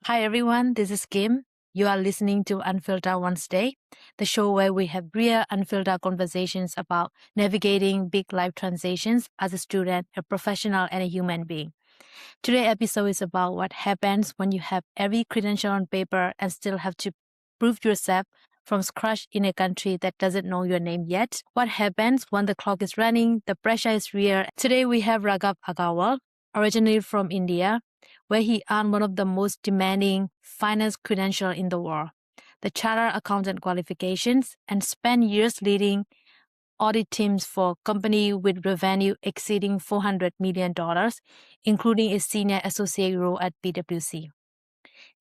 Hi, everyone. This is Kim. You are listening to Unfiltered Wednesday, the show where we have real, unfiltered conversations about navigating big life transitions as a student, a professional, and a human being. Today's episode is about what happens when you have every credential on paper and still have to prove yourself from scratch in a country that doesn't know your name yet. What happens when the clock is running, the pressure is real. Today we have Raghav Agarwal, originally from India, where he earned one of the most demanding finance credentials in the world, the Chartered Accountant qualifications, and spent years leading audit teams for company with revenue exceeding $400 million, including a senior associate role at PwC.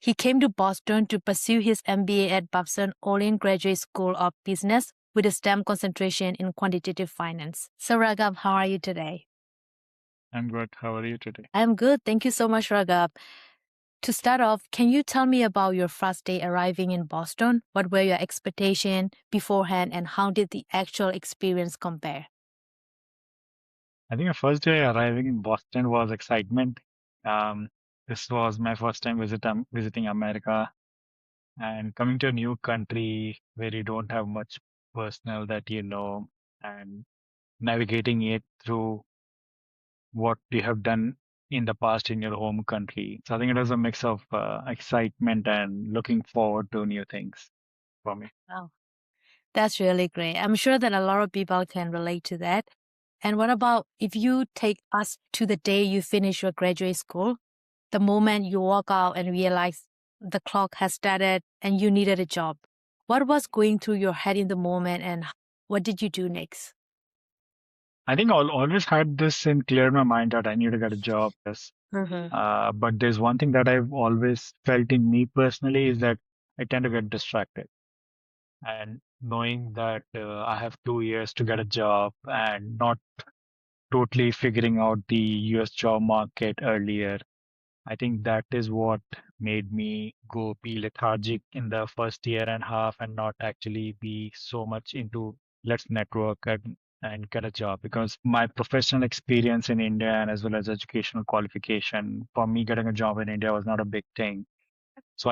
He came to Boston to pursue his MBA at Babson Graduate School of Business with a STEM concentration in quantitative finance. So Raghav, how are you today? I'm good. How are you today? I'm good. Thank you so much, Raghav. To start off, can you tell me about your first day arriving in Boston? What were your expectations beforehand and how did the actual experience compare? I think the first day arriving in Boston was excitement. Um, this was my first time visiting America and coming to a new country where you don't have much personal that you know and navigating it through what you have done in the past in your home country. So I think it was a mix of excitement and looking forward to new things for me. Wow. That's really great. I'm sure that a lot of people can relate to that. And what about if you take us to the day you finish your graduate school, the moment you walk out and realize the clock has started and you needed a job? What was going through your head in the moment and what did you do next? I think I always had this in clear in my mind that I need to get a job. Yes. Mm-hmm. But there's one thing that I've always felt in me personally is that I tend to get distracted. And knowing that I have 2 years to get a job and not totally figuring out the US job market earlier, I think that is what made me go be lethargic in the first year and a half and not actually be so much into let's network and get a job because my professional experience in India and as well as educational qualification, for me getting a job in India was not a big thing. So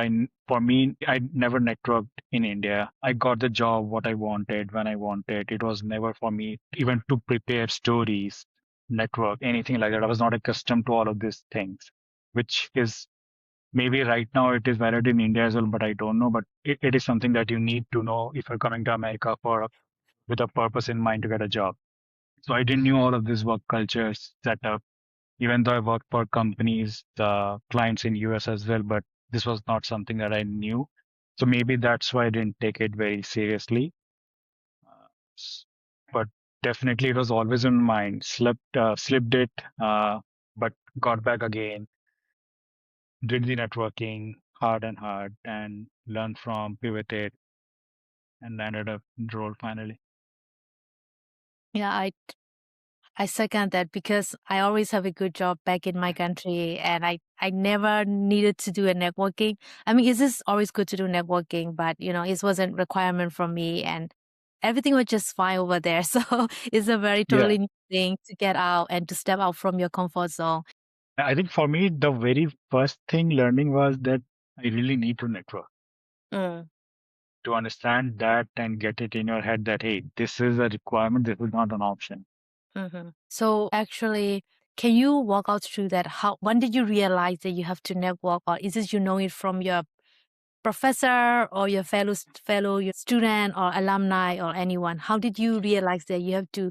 for me, I never networked in India. I got the job what I wanted when I wanted. It was never for me even to prepare stories, network, anything like that. I was not accustomed to all of these things, which is maybe right now it is valid in India as well, but I don't know. But it is something that you need to know if you're coming to America with a purpose in mind to get a job. So I didn't knew all of this work cultures setup even though I worked for companies, clients in US as well, but this was not something that I knew. So maybe that's why I didn't take it very seriously. Uh, s- but definitely it was always in mind. Slipped it, but got back again, did the networking hard and hard and learned from, pivoted, and landed a role finally. Yeah, I second that because I always have a good job back in my country and I never needed to do a networking. I mean, it is always good to do networking, but it wasn't requirement for me and everything was just fine over there. So it's a very Yeah. totally new thing to get out and to step out from your comfort zone. I think for me, the very first thing learning was that I really need to network. Mm, To understand that and get it in your head that, hey, this is a requirement, this is not an option. mhm. So actually, can you walk out through that? When did you realize that you have to network or is it it from your professor or your fellow your student or alumni or anyone? How did you realize that you have to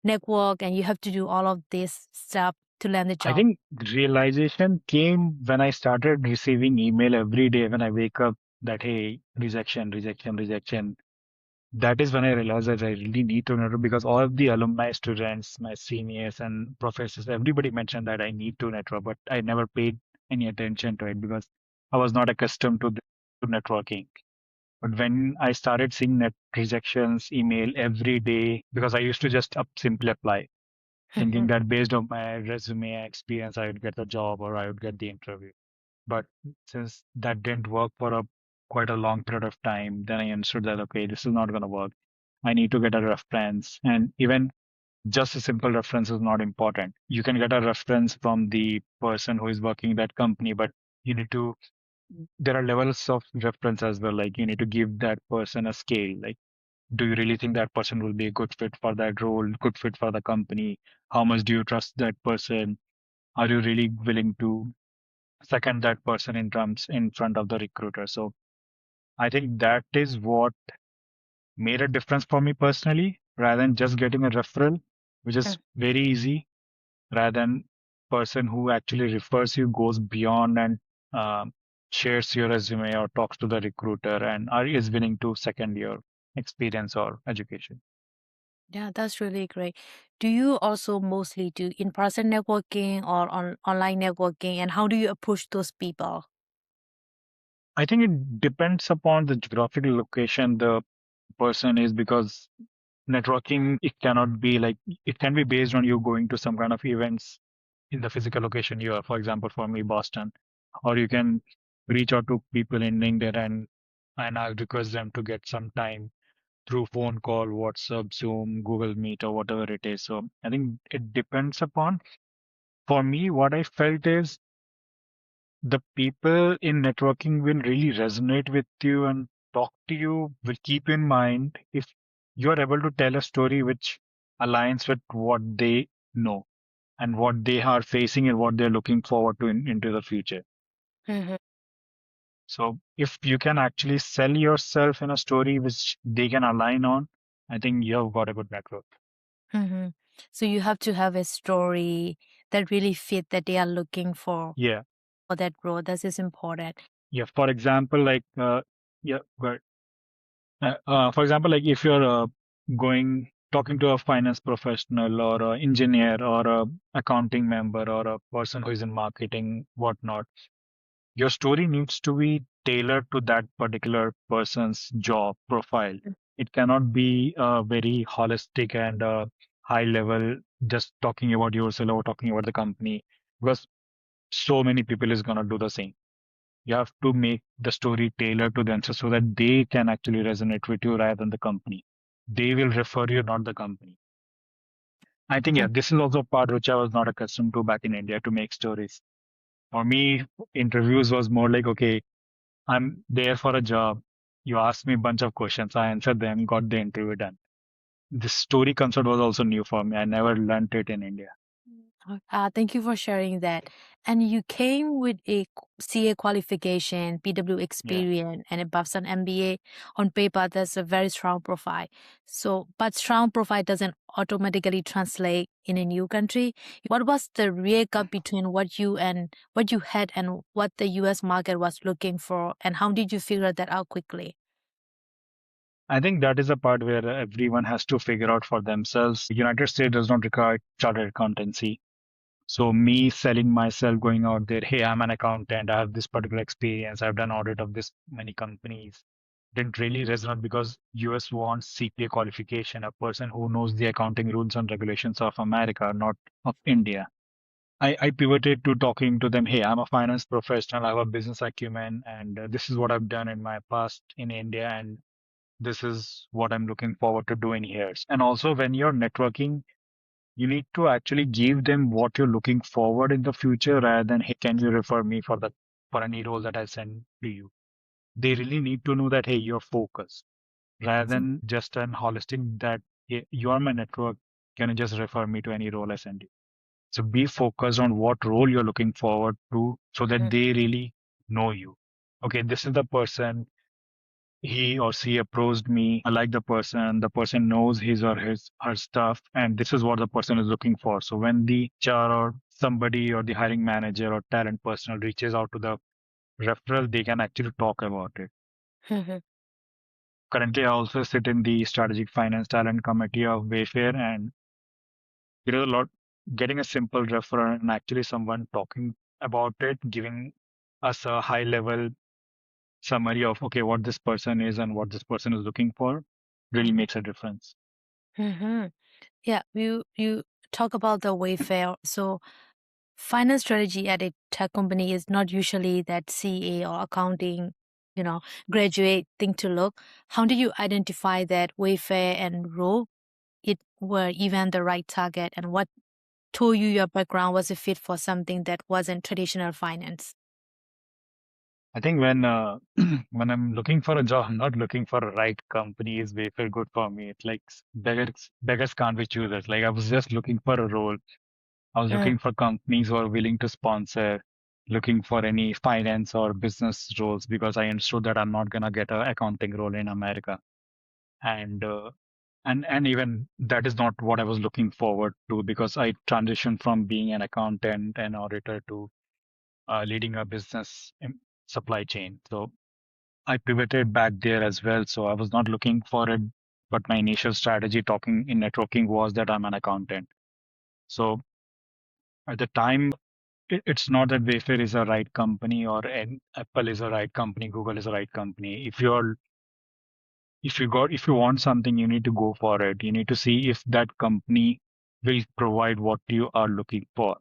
network and you have to do all of this stuff to land the I job? think realization came when I started receiving email every day when I wake up that, hey, rejection, rejection, rejection. That is when I realized that I really need to network because all of the alumni students, my seniors and professors, everybody mentioned that I need to network, but I never paid any attention to it because I was not accustomed to networking. But when I started seeing net rejections email every day, because I used to just simply apply, thinking that based on my resume experience, I would get the job or I would get the interview. But since that didn't work for a quite a long period of time, then I understood that okay, this is not going to work. I need to get a reference, and even just a simple reference is not important. You can get a reference from the person who is working that company, but you need to there are levels of reference as well. Like you need to give that person a scale. Like, do you really think that person will be a good fit for that role, good fit for the company? How much do you trust that person? Are you really willing to second that person in terms in front of the recruiter? So I think that is what made a difference for me personally, rather than just getting a referral, which is very easy, rather than person who actually refers you goes beyond and um, shares your resume or talks to the recruiter and is willing to second your experience or education. Yeah, that's really great. Do you also mostly do in-person networking or online networking, and how do you approach those people? I think it depends upon the geographical location the person is, because networking, it cannot be like, it can be based on you going to some kind of events in the physical location you are. For example, for me, Boston, or you can reach out to people in LinkedIn and I request them to get some time through phone call, WhatsApp, Zoom, Google Meet, or whatever it is. So I think it depends upon. For me, what I felt is the people in networking will really resonate with you and talk to you, will keep in mind if you are able to tell a story which aligns with what they know and what they are facing and what they're looking forward to into the future. Mhm, So if you can actually sell yourself in a story which they can align on, I think you have got a good network. mhm. So you have to have a story that really fit that they are looking Yeah. for that role. That is important. Yeah. For example, like, yeah, go for example, like if you're going talking to a finance professional or an engineer or a accounting member or a person who is in marketing, whatnot, your story needs to be tailored to that particular person's job profile. It cannot be very holistic and high level, just talking about yourself or talking about the company, because so many people is gonna do the same. You have to make the story tailored to them so that they can actually resonate with you rather than the company. They will refer you, not the company. I think, yeah, this is also a part which I was not accustomed to back in India, to make stories. For me, interviews was more like, okay, I'm there for a job. You asked me a bunch of questions. I answered them, got the interview done. This story concept was also new for me. I never learned it in India. Thank you for sharing that. And you came with a CA qualification, PW Yeah. experience, and a Babson MBA. On paper, that's a very strong profile. So, but strong profile doesn't automatically translate in a new country. What was the real gap between what you had and what the US market was looking for, and how did you figure that out quickly? I think that is a part where everyone has to figure out for themselves. United States does not require chartered accountancy. So me selling myself, going out there, hey, I'm an accountant, I have this particular experience, I've done audit of this many companies, didn't really resonate because US wants CPA qualification, a person who knows the accounting rules and regulations of America, not of India. I pivoted to talking to them, hey, I'm a finance professional, I have a business acumen, and this is what I've done in my past in India, and this is what I'm looking forward to doing here. And also, when you're networking, you need to actually give them what you're looking forward in the future rather than, hey, can you refer me for any role that I send to you? They really need to know that, hey, you're focused rather than just an holistic that, hey, you are my network. Can you just refer me to any role I send you? So be focused on what role you're looking forward to so that they really know you. Okay, this is the person, he or she approached me. I like the person. The person knows his or her stuff, and this is what the person is looking for. So when the HR or somebody or the hiring manager or talent personnel reaches out to the referral, they can actually talk about it. Currently, I also sit in the strategic finance talent committee of Wayfair, and there is a lot getting a simple referral and actually someone talking about it, giving us a high level summary of okay what this person is and what this person is looking for really makes a difference. Mm-hmm. Yeah, you talk about the Wayfair. So finance strategy at a tech company is not usually that CA or accounting, you know, graduate thing to look. How did you identify that Wayfair and role it were even the right target, and what told you your background was a fit for something that wasn't traditional finance? I think when when I'm looking for a job, I'm not looking for a right company is way feel good for me. It's like beggars can't be choosers. Like I was just looking for a role. I was Mhm. looking for companies who are willing to sponsor, looking for any finance or business roles because I understood that I'm not gonna get a accounting role in America. And and even that is not what I was looking forward to because I transitioned from being an accountant and auditor to leading a business supply chain. So I pivoted back there as well. So I was not looking for it, but my initial strategy talking in networking was that I'm an accountant. So at the time, it's not that Wayfair is a right company or Apple is a right company, Google is a right company. If you want something, you need to go for it. You need to see if that company will provide what you are looking for.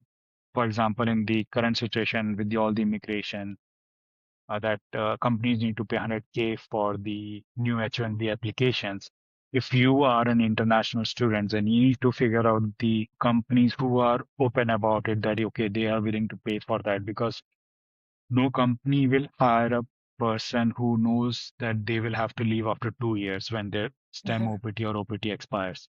For example, in the current situation with all the immigration, that companies need to pay 100K for the new H-1B applications. If you are an international student, then you need to figure out the companies who are open about it, that okay, they are willing to pay for that because no company will hire a person who knows that they will have to leave after 2 years when their STEM Mhm. OPT or OPT expires.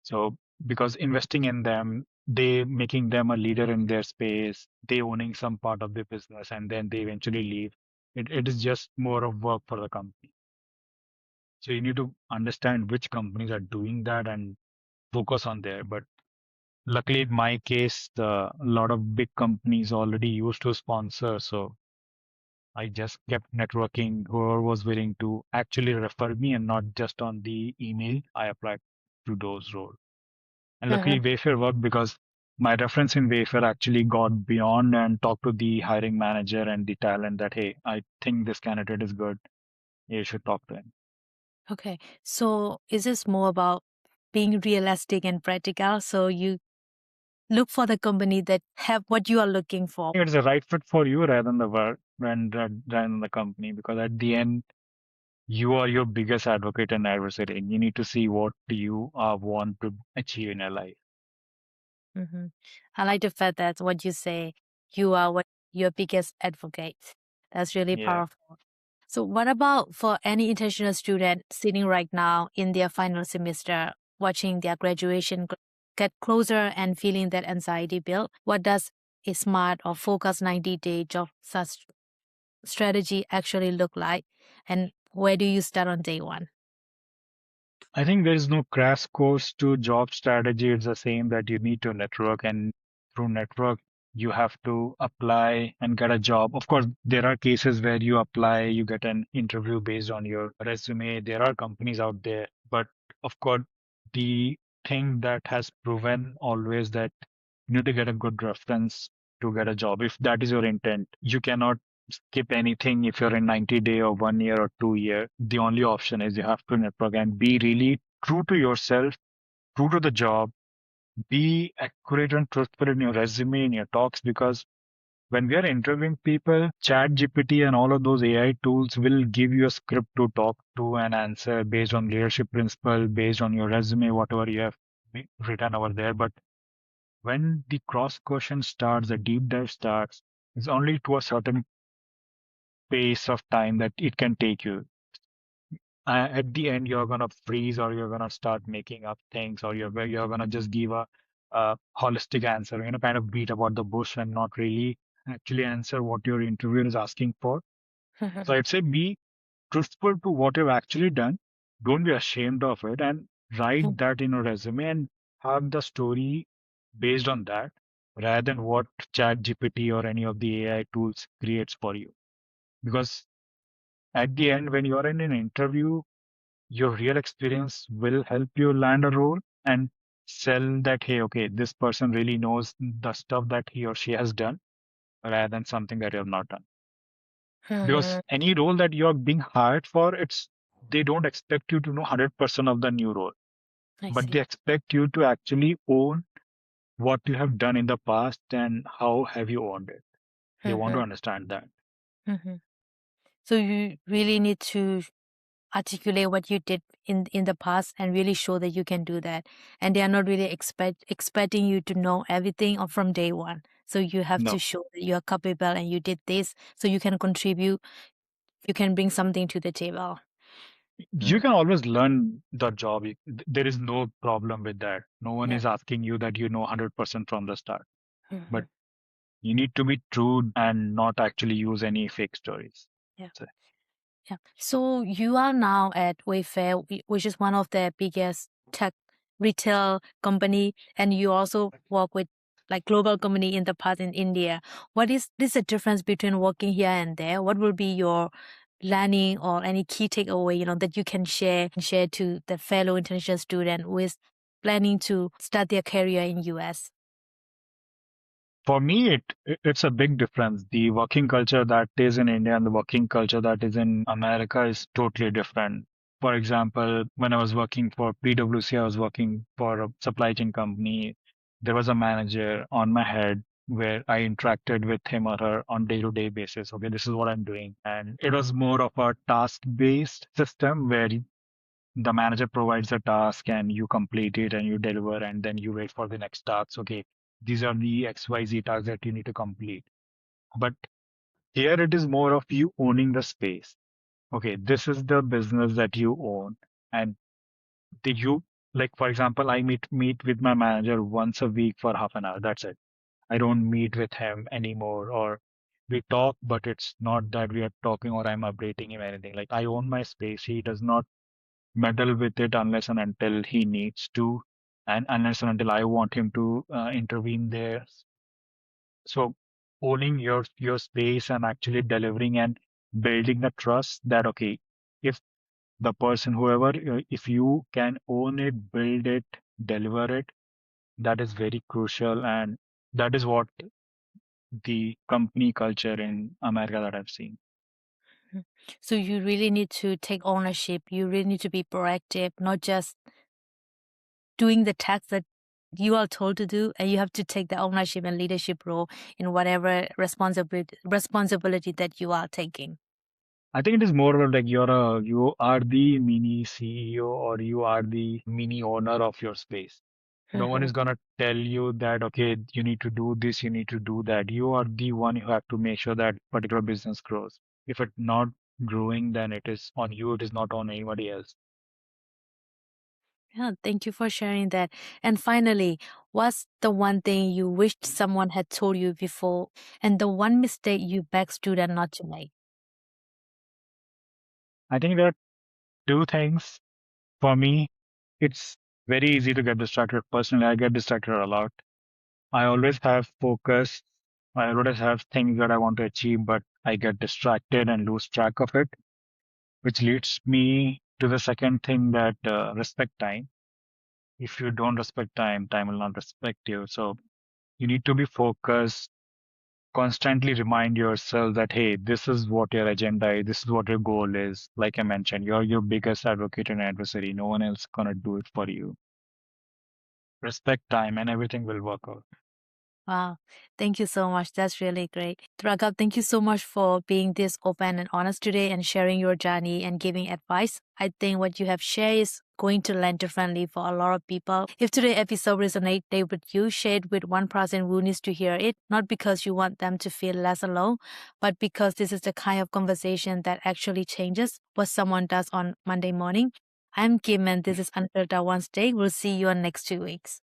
So because investing in them, they making them a leader in their space, they owning some part of the business, and then they eventually leave. It is just more of work for the company. So you need to understand which companies are doing that and focus on there. But luckily, in my case, a lot of big companies already used to sponsor. So I just kept networking whoever was willing to actually refer me and not just on the email. I applied to those roles. And luckily, Mhm. Wayfair worked because my reference in Wayfair actually got beyond and talked to the hiring manager and the talent that, hey, I think this candidate is good. You should talk to him. Okay. So is this more about being realistic and practical? So you look for the company that have what you are looking for. I think it's the right fit for you rather than the work rather than the company because at the end, you are your biggest advocate and adversary. And you need to see what you want to achieve in your life. Hmm. I like the fact that what you say, you are what your biggest advocate. That's really Yeah. powerful. So what about for any international student sitting right now in their final semester, watching their graduation get closer and feeling that anxiety build? What does a smart or focused 90-day job such strategy actually look like? And where do you start on day one? I think there is no crash course to job strategy. It's the same that you need to network, and through network, you have to apply and get a job. Of course, there are cases where you apply, you get an interview based on your resume. There are companies out there, but of course, the thing that has proven always that you need to get a good reference to get a job. If that is your intent, you cannot skip anything if you're in 90-day or 1 year or 2 year. The only option is you have to network and be really true to yourself, true to the job, be accurate and truthful in your resume, in your talks, because when we are interviewing people, Chat GPT and all of those AI tools will give you a script to talk to and answer based on leadership principle, based on your resume, whatever you have written over there. But when the cross question starts, the deep dive starts, it's only to a certain pace of time that it can take you. At the end, you're gonna freeze, or you're gonna start making up things, or you're gonna just give a holistic answer, kind of beat about the bush and not really actually answer what your interviewer is asking for. So I'd say be truthful to what you've actually done. Don't be ashamed of it, and write that in a resume and have the story based on that, rather than what Chat GPT or any of the AI tools creates for you. Because at the end, when you're in an interview, your real experience will help you land a role and sell that, hey, okay, this person really knows the stuff that he or she has done rather than something that you have not done. Because Mhm. any role that you're being hired for, they don't expect you to know 100% of the new role, I but they see. expect you to actually own what you have done in the past and how have you owned it. They want to Mhm. understand that. Mhm. So you really need to articulate what you did in the past and really show that you can do that. And they are not really expecting you to know everything or from day one. So you have to No. show that you are capable and you did this, so you can contribute, you can bring something to the table. You can always learn the job. There is no problem with that. No one Yeah. is asking you that you know 100% from the start. But Mhm. you need to be true and not actually use any fake stories. Yeah. So Yeah. So you are now at Wayfair, which is one of the biggest tech retail company, and you also work with like global company in the past in India. What is this the difference between working here and there? What will be your learning or any key takeaway, that you can share to the fellow international student who is planning to start their career in US? for me, it's a big difference. The working culture that is in India and the working culture that is in America is totally different. For example, when I was working for PwC, I was working for a supply chain company. There was a manager on my head where I interacted with him or her on day-to-day basis. Okay, this is what I'm doing. And it was more of a task-based system where the manager provides a task and you complete it and you deliver and then you wait for the next task. Okay, these are the XYZ tasks that you need to complete. But here it is more of you owning the space. Okay, this is the business that you own. And the you like for example, I meet with my manager once a week for half an hour. That's it. I don't meet with him anymore, or we talk, but it's not that we are talking or I'm updating him anything. Like I own my space. He does not meddle with it unless and until he needs to, and unless and until I want him to intervene there. So owning your space and actually delivering and building the trust that okay, if the person, whoever, if you can own it, build it, deliver it, that is very crucial, and that is what the company culture in America that I've seen. Mhm. So you really need to take ownership. You really need to be proactive, not just doing the tasks that you are told to do, and you have to take the ownership and leadership role in whatever responsibility that you are taking. I think it is more about like you are the mini CEO or you are the mini owner of your space. No one Mhm. is gonna tell you that okay, you need to do this, you need to do that. You are the one who have to make sure that particular business grows. If it's not growing, then it is on you, it is not on anybody else. Yeah, thank you for sharing that. And finally, what's the one thing you wished someone had told you before, and the one mistake you beg student not to make? I think there are two things for me. It's very easy to get distracted. Personally, I get distracted a lot. I always have focus. I always have things that I want to achieve, but I get distracted and lose track of it, which leads me to the second thing that respect time. If you don't respect time, time will not respect you. So you need to be focused, constantly remind yourself that, hey, this is what your agenda is, this is what your goal is. Like I mentioned, you're your biggest advocate and adversary. No one else gonna do it for you. Respect time and everything will work out. Wow. Thank you so much. That's really great. Raghav, thank you so much for being this open and honest today and sharing your journey and giving advice. I think what you have shared is going to land differently for a lot of people. If today's episode resonated with you, share it with one person who needs to hear it, not because you want them to feel less alone, but because this is the kind of conversation that actually changes what someone does on Monday morning. I'm Kim and this is Unfiltered Wednesday. We'll see you on next 2 weeks.